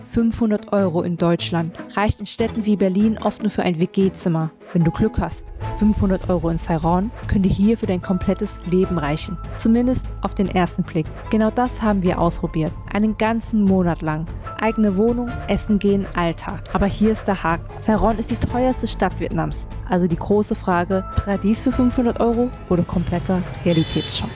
500 € in Deutschland reicht in Städten wie Berlin oft nur für ein WG-Zimmer. Wenn du Glück hast, 500 € in Sairon können dir hier für dein komplettes Leben reichen. Zumindest auf den ersten Blick. Genau das haben wir ausprobiert. Einen ganzen Monat lang. Eigene Wohnung, Essen gehen, Alltag. Aber hier ist der Haken. Saigon ist die teuerste Stadt Vietnams. Also die große Frage, Paradies für 500 € oder kompletter Realitätsschock?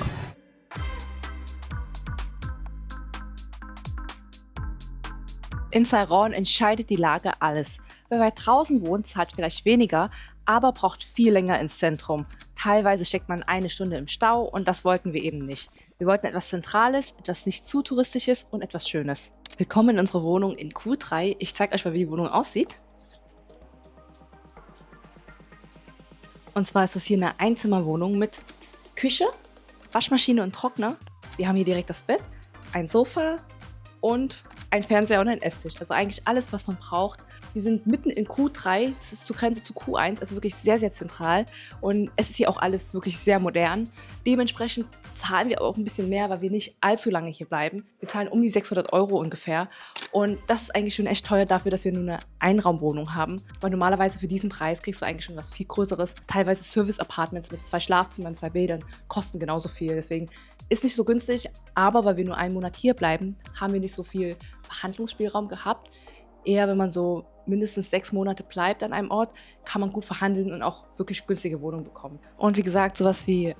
In Saigon entscheidet die Lage alles. Wer weit draußen wohnt, zahlt vielleicht weniger, aber braucht viel länger ins Zentrum. Teilweise steckt man eine Stunde im Stau und das wollten wir eben nicht. Wir wollten etwas Zentrales, etwas nicht zu Touristisches und etwas Schönes. Willkommen in unserer Wohnung in Q3. Ich zeige euch mal, wie die Wohnung aussieht. Und zwar ist das hier eine Einzimmerwohnung mit Küche, Waschmaschine und Trockner. Wir haben hier direkt das Bett, ein Sofa und ein Fernseher und ein Esstisch. Also eigentlich alles, was man braucht. Wir sind mitten in Q3, das ist zur Grenze zu Q1, also wirklich sehr, sehr zentral. Und es ist hier auch alles wirklich sehr modern. Dementsprechend zahlen wir auch ein bisschen mehr, weil wir nicht allzu lange hier bleiben. Wir zahlen um die 600 € ungefähr. Und das ist eigentlich schon echt teuer dafür, dass wir nur eine Einraumwohnung haben. Weil normalerweise für diesen Preis kriegst du eigentlich schon was viel Größeres. Teilweise Service-Apartments mit 2 Schlafzimmern, 2 Bädern kosten genauso viel. Deswegen ist nicht so günstig, aber weil wir nur einen Monat hier bleiben, haben wir nicht so viel Verhandlungsspielraum gehabt. Eher, wenn man so mindestens 6 Monate bleibt an einem Ort, kann man gut verhandeln und auch wirklich günstige Wohnungen bekommen. Und wie gesagt, sowas wie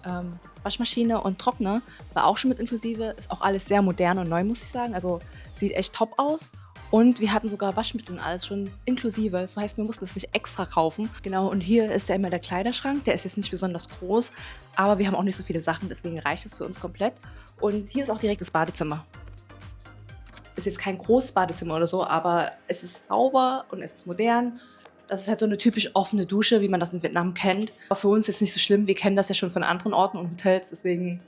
Waschmaschine und Trockner war auch schon mit inklusive. Ist auch alles sehr modern und neu, muss ich sagen. Also sieht echt top aus. Und wir hatten sogar Waschmittel und alles schon inklusive. Das heißt, wir mussten es nicht extra kaufen. Genau, und hier ist ja immer der Kleiderschrank. Der ist jetzt nicht besonders groß, aber wir haben auch nicht so viele Sachen, deswegen reicht es für uns komplett. Und hier ist auch direkt das Badezimmer. Ist jetzt kein großes Badezimmer oder so, aber es ist sauber und es ist modern. Das ist halt so eine typisch offene Dusche, wie man das in Vietnam kennt. Aber für uns ist es nicht so schlimm, wir kennen das ja schon von anderen Orten und Hotels, deswegen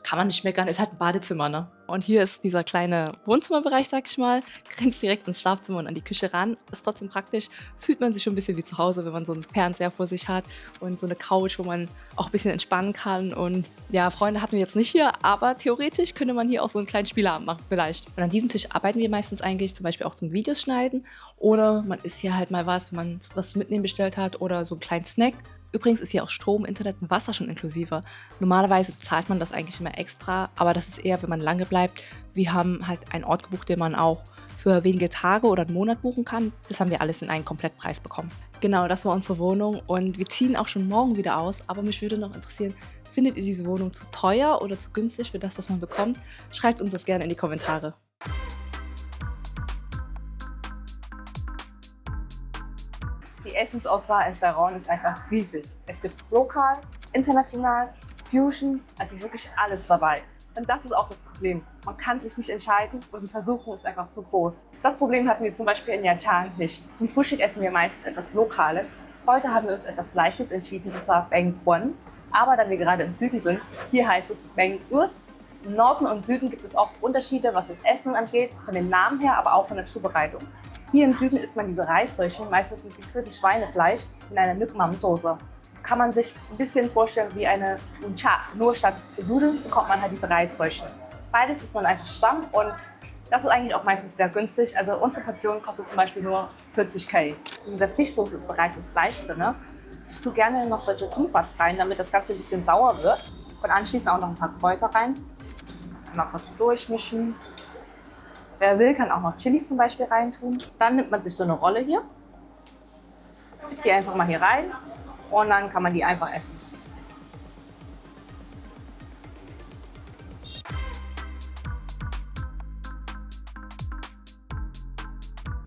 kann man nicht meckern. Es ist halt ein Badezimmer, ne? Und hier ist dieser kleine Wohnzimmerbereich, sag ich mal. Grenzt direkt ins Schlafzimmer und an die Küche ran. Ist trotzdem praktisch. Fühlt man sich schon ein bisschen wie zu Hause, wenn man so einen Fernseher vor sich hat und so eine Couch, wo man auch ein bisschen entspannen kann. Und ja, Freunde hatten wir jetzt nicht hier, aber theoretisch könnte man hier auch so einen kleinen Spieleabend machen, vielleicht. Und an diesem Tisch arbeiten wir meistens eigentlich zum Beispiel auch zum Videos schneiden. Oder man isst hier halt mal was, wenn man was zum Mitnehmen bestellt hat oder so einen kleinen Snack. Übrigens ist hier auch Strom, Internet und Wasser schon inklusive. Normalerweise zahlt man das eigentlich immer extra, aber das ist eher, wenn man lange bleibt. Wir haben halt einen Ort gebucht, den man auch für wenige Tage oder einen Monat buchen kann. Das haben wir alles in einen Komplettpreis bekommen. Genau, das war unsere Wohnung und wir ziehen auch schon morgen wieder aus. Aber mich würde noch interessieren, findet ihr diese Wohnung zu teuer oder zu günstig für das, was man bekommt? Schreibt uns das gerne in die Kommentare. Die Essensauswahl in Saigon ist einfach riesig. Es gibt lokal, international, Fusion, also wirklich alles dabei. Und das ist auch das Problem. Man kann sich nicht entscheiden und die Versuchung ist einfach so groß. Das Problem hatten wir zum Beispiel in Nha Trang nicht. Zum Frühstück essen wir meistens etwas Lokales. Heute haben wir uns etwas Leichtes entschieden, und zwar Beng Quon. Aber da wir gerade im Süden sind, hier heißt es Beng Ur. Im Norden und Süden gibt es oft Unterschiede, was das Essen angeht, von dem Namen her, aber auch von der Zubereitung. Hier im Süden isst man diese Reisröllchen, meistens mit gegrilltem Schweinefleisch, in einer Nuc Mam Soße. Das kann man sich ein bisschen vorstellen wie eine Bun Cha, nur statt Nudeln bekommt man halt diese Reisröllchen. Beides isst man einfach zusammen und das ist eigentlich auch meistens sehr günstig. Also unsere Portion kostet zum Beispiel nur 40k. In dieser Fischsoße ist bereits das Fleisch drin. Ich tue gerne noch solche Thunquats rein, damit das Ganze ein bisschen sauer wird. Und anschließend auch noch ein paar Kräuter rein. Mal kurz durchmischen. Wer will, kann auch noch Chilis zum Beispiel reintun. Dann nimmt man sich so eine Rolle hier, tippt die einfach mal hier rein und dann kann man die einfach essen.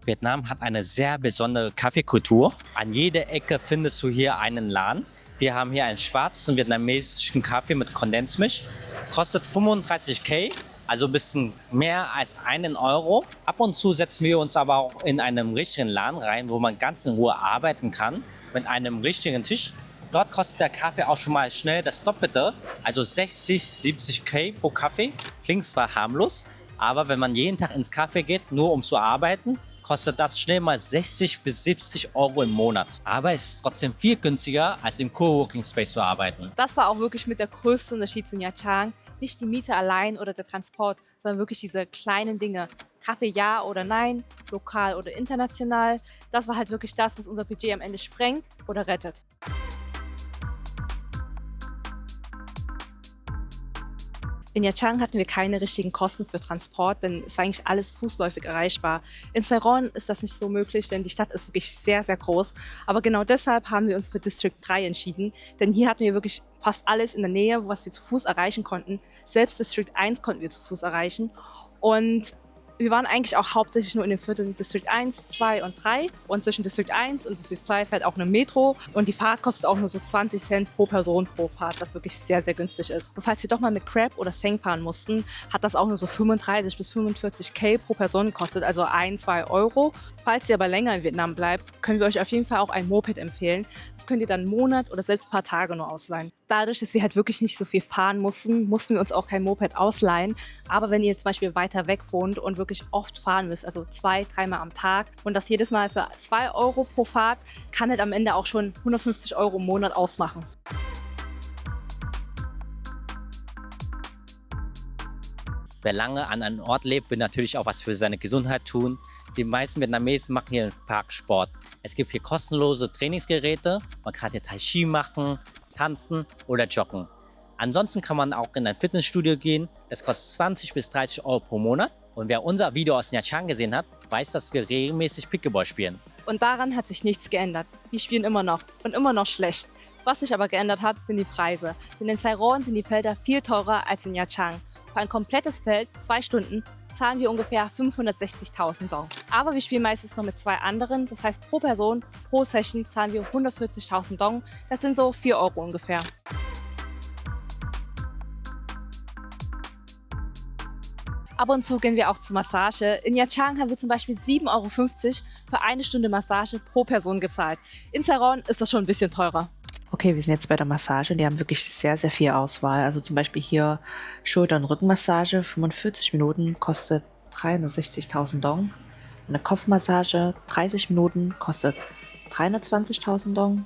Vietnam hat eine sehr besondere Kaffeekultur. An jeder Ecke findest du hier einen Laden. Wir haben hier einen schwarzen vietnamesischen Kaffee mit Kondensmilch. Kostet 35k. Also ein bisschen mehr als 1 Euro. Ab und zu setzen wir uns aber auch in einem richtigen Laden rein, wo man ganz in Ruhe arbeiten kann, mit einem richtigen Tisch. Dort kostet der Kaffee auch schon mal schnell das Doppelte, also 60, 70k pro Kaffee. Klingt zwar harmlos, aber wenn man jeden Tag ins Café geht, nur um zu arbeiten, kostet das schnell mal 60 bis 70 Euro im Monat. Aber es ist trotzdem viel günstiger, als im Coworking Space zu arbeiten. Das war auch wirklich mit der größte Unterschied zu Nha Trang. Nicht die Miete allein oder der Transport, sondern wirklich diese kleinen Dinge. Kaffee ja oder nein, lokal oder international. Das war halt wirklich das, was unser Budget am Ende sprengt oder rettet. In Yachang hatten wir keine richtigen Kosten für Transport, denn es war eigentlich alles fußläufig erreichbar. In Saigon ist das nicht so möglich, denn die Stadt ist wirklich sehr, sehr groß. Aber genau deshalb haben wir uns für District 3 entschieden, denn hier hatten wir wirklich fast alles in der Nähe, was wir zu Fuß erreichen konnten. Selbst District 1 konnten wir zu Fuß erreichen. Und wir waren eigentlich auch hauptsächlich nur in den Vierteln District 1, 2 und 3. Und zwischen District 1 und District 2 fährt auch eine Metro. Und die Fahrt kostet auch nur so 20 Cent pro Person pro Fahrt, was wirklich sehr, sehr günstig ist. Und falls wir doch mal mit Crab oder Seng fahren mussten, hat das auch nur so 35 bis 45 K pro Person gekostet, also 1, 2 Euro. Falls ihr aber länger in Vietnam bleibt, können wir euch auf jeden Fall auch ein Moped empfehlen. Das könnt ihr dann einen Monat oder selbst ein paar Tage nur ausleihen. Dadurch, dass wir halt wirklich nicht so viel fahren mussten wir uns auch kein Moped ausleihen. Aber wenn ihr zum Beispiel weiter weg wohnt und wirklich oft fahren müsst, also 2-, 3-mal am Tag und das jedes Mal für 2 Euro pro Fahrt, kann halt am Ende auch schon 150 Euro im Monat ausmachen. Wer lange an einem Ort lebt, will natürlich auch was für seine Gesundheit tun. Die meisten Vietnamesen machen hier im Park Sport. Es gibt hier kostenlose Trainingsgeräte. Man kann hier Tai Chi machen, tanzen oder joggen. Ansonsten kann man auch in ein Fitnessstudio gehen. Das kostet 20 bis 30 Euro pro Monat. Und wer unser Video aus Nha Trang gesehen hat, weiß, dass wir regelmäßig Pickleball spielen. Und daran hat sich nichts geändert. Wir spielen immer noch und immer noch schlecht. Was sich aber geändert hat, sind die Preise. Denn in Saigon sind die Felder viel teurer als in Nha Trang. Für ein komplettes Feld, 2 Stunden, zahlen wir ungefähr 560.000 Dong. Aber wir spielen meistens noch mit 2 anderen. Das heißt, pro Person, pro Session zahlen wir 140.000 Dong. Das sind so 4 Euro ungefähr. Ab und zu gehen wir auch zur Massage. In Nha Trang haben wir zum Beispiel 7,50 Euro für eine Stunde Massage pro Person gezahlt. In Saigon ist das schon ein bisschen teurer. Okay, wir sind jetzt bei der Massage und die haben wirklich sehr, sehr viel Auswahl. Also zum Beispiel hier Schulter- und Rückenmassage, 45 Minuten, kostet 360.000 Dong. Eine Kopfmassage, 30 Minuten, kostet 320.000 Dong.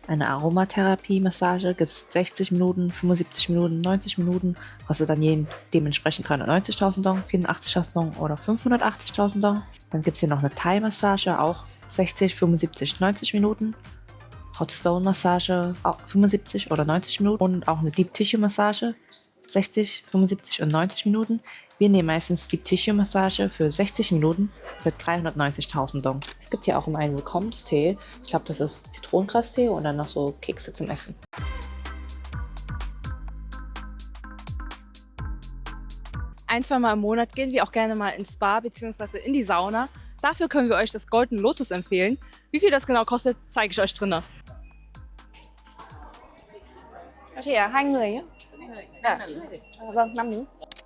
Eine Aromatherapie-Massage gibt es 60 Minuten, 75 Minuten, 90 Minuten, kostet dann dementsprechend 390.000 Dong, 84.000 Dong oder 580.000 Dong. Dann gibt es hier noch eine Thai-Massage, auch 60, 75, 90 Minuten. Hot Stone Massage, auch 75 oder 90 Minuten und auch eine Deep Tissue Massage, 60, 75 und 90 Minuten. Wir nehmen meistens Deep Tissue Massage für 60 Minuten für 390.000 Dong. Es gibt hier auch immer einen Willkommenstee. Ich glaube, das ist Zitronengrastee und dann noch so Kekse zum Essen. Ein-, zweimal im Monat gehen wir auch gerne mal ins Spa bzw. in die Sauna. Dafür können wir euch das Golden Lotus empfehlen. Wie viel das genau kostet, zeige ich euch drinnen.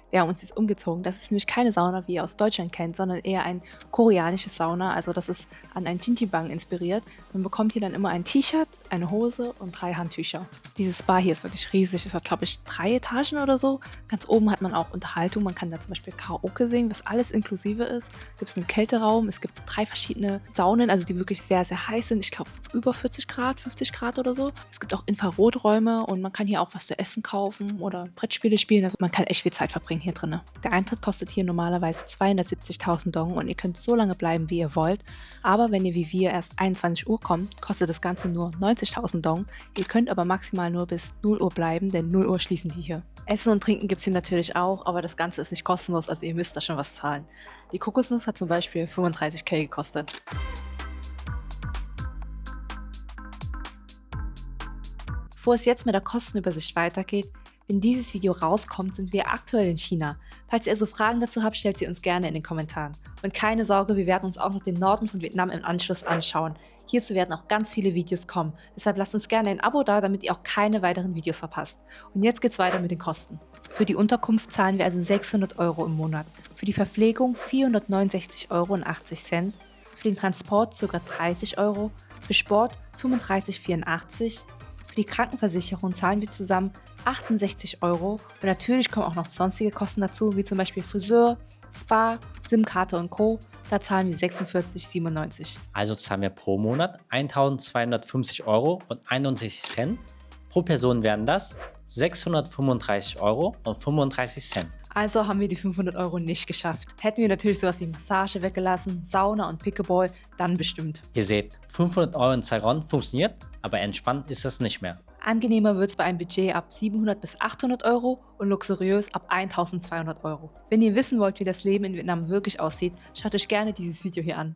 Wir haben uns jetzt umgezogen. Das ist nämlich keine Sauna, wie ihr aus Deutschland kennt, sondern eher ein koreanisches Sauna. Also das ist an ein Jinjibang inspiriert. Man bekommt hier dann immer ein T-Shirt, eine Hose und 3 Handtücher. Dieses Spa hier ist wirklich riesig. Es hat, glaube ich, 3 Etagen oder so. Ganz oben hat man auch Unterhaltung. Man kann da zum Beispiel Karaoke singen, was alles inklusive ist. Gibt es einen Kälteraum. Es gibt 3 verschiedene Saunen, also die wirklich sehr, sehr heiß sind. Ich glaube, über 40 Grad, 50 Grad oder so. Es gibt auch Infraroträume und man kann hier auch was zu essen kaufen oder Brettspiele spielen. Also man kann echt viel Zeit verbringen hier drin. Der Eintritt kostet hier normalerweise 270.000 Dong und ihr könnt so lange bleiben, wie ihr wollt. Aber wenn ihr wie wir erst 21 Uhr kommt, kostet das Ganze nur 90.000 Dong. Ihr könnt aber maximal nur bis 0 Uhr bleiben, denn 0 Uhr schließen die hier. Essen und Trinken gibt es hier natürlich auch, aber das Ganze ist nicht kostenlos, also ihr müsst da schon was zahlen. Die Kokosnuss hat zum Beispiel 35.000 gekostet. Bevor es jetzt mit der Kostenübersicht weitergeht, wenn dieses Video rauskommt, sind wir aktuell in China. Falls ihr also Fragen dazu habt, stellt sie uns gerne in den Kommentaren. Und keine Sorge, wir werden uns auch noch den Norden von Vietnam im Anschluss anschauen. Hierzu werden auch ganz viele Videos kommen. Deshalb lasst uns gerne ein Abo da, damit ihr auch keine weiteren Videos verpasst. Und jetzt geht's weiter mit den Kosten. Für die Unterkunft zahlen wir also 600 Euro im Monat. Für die Verpflegung 469,80 Euro. Für den Transport ca. 30 Euro. Für Sport 35,84 Euro. Für die Krankenversicherung zahlen wir zusammen 68 Euro. Und natürlich kommen auch noch sonstige Kosten dazu, wie zum Beispiel Friseur, Spa, SIM-Karte und Co. Da zahlen wir 46,97 €. Also zahlen wir pro Monat 1.250 Euro und 61 Cent. Pro Person wären das 635 Euro und 35 Cent. Also haben wir die 500 € nicht geschafft. Hätten wir natürlich sowas wie Massage weggelassen, Sauna und Pickleball, dann bestimmt. Ihr seht, 500 € in Saigon funktioniert, aber entspannt ist es nicht mehr. Angenehmer wird es bei einem Budget ab 700 bis 800 € und luxuriös ab 1200 €. Wenn ihr wissen wollt, wie das Leben in Vietnam wirklich aussieht, schaut euch gerne dieses Video hier an.